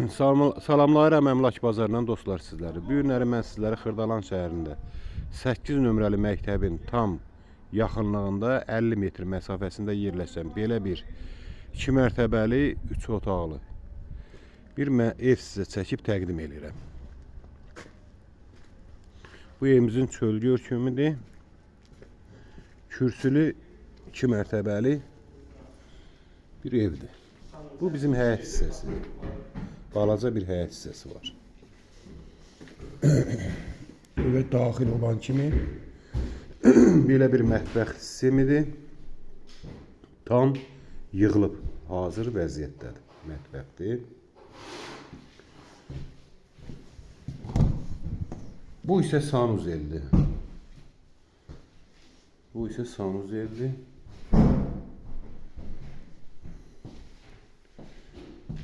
Salamlayıram Əmlak bazarından dostlar sizləri. Bu günləri mən sizləri Xırdalan şəhərində 8 nömrəli məktəbin tam yaxınlığında 50 metr məsafəsində yerləşən belə bir 2 mərtəbəli 3 otaqlı bir ev sizə çəkib təqdim edirəm. Bu evimizin çöl görkümüdür. Kürsülü 2 mərtəbəli bir evdir. Bu bizim həyət hissəsidir. Balaca bir həyət hissəsi var. Evə daxil olan kimi belə bir mətbəx sistemidir. Tam yığılıb, hazır vəziyyətdədir mətbəxdir. Bu isə sanuzeldir. Bu isə sanuzeldir.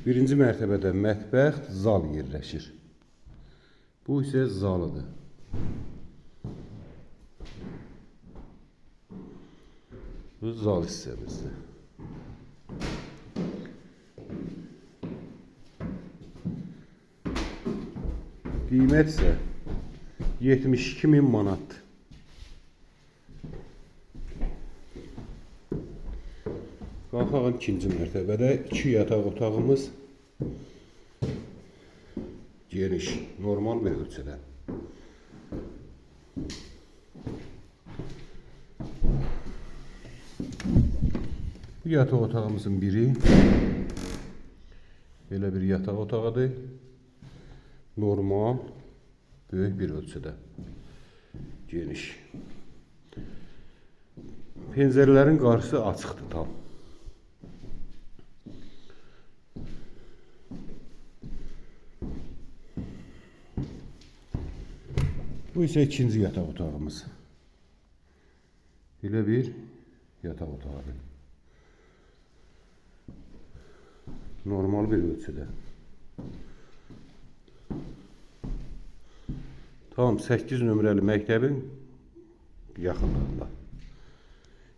Birinci mərtəbədə mətbəx, zal yerləşir. Bu isə zalıdır. Bu zal hissəmizdir. Qiymət isə 72.000 manatdır. Qalxağın ikinci mərtəbədə 2 yataq otağımız geniş, normal bir ölçüdə. Bu yataq otağımızın biri belə bir yataq otağıdır. Normal, böyük bir ölçüdə. Geniş. Pəncərələrin qarşısı açıqdır tam. Bu isə ikinci yataq otağımız. Belə bir yataq otağıdır. Normal bir ölçüdə. Tam 8 nömrəli məktəbin yaxınlığında.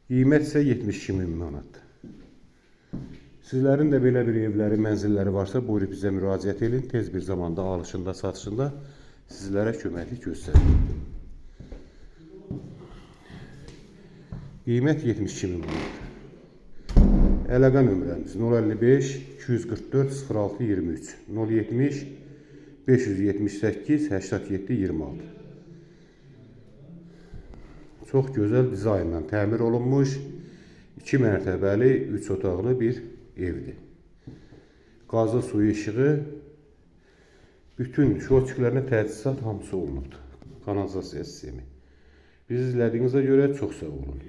Qiymət isə 72.000 manatdır. Sizlərin də belə bir evləri, mənzilləri varsa, buyurub bizə müraciət edin. Tez bir zamanda alışında, satışında sizlərə köməklik göstərir. Qiymət 72.000 manatdır. Əlaqə nömrəmiz 055 244 06 23 070 578 87 26. Çox gözəl dizaynla təmir olunmuş 2 mərtəbəli 3 otaqlı bir evdir. Qazı, suyu, işığı, bütün şortiklərinə təchizat hamısı olunubdur. Kanalizasiya sistemi. Bizi izlədiyinizə görə çox sağ olun.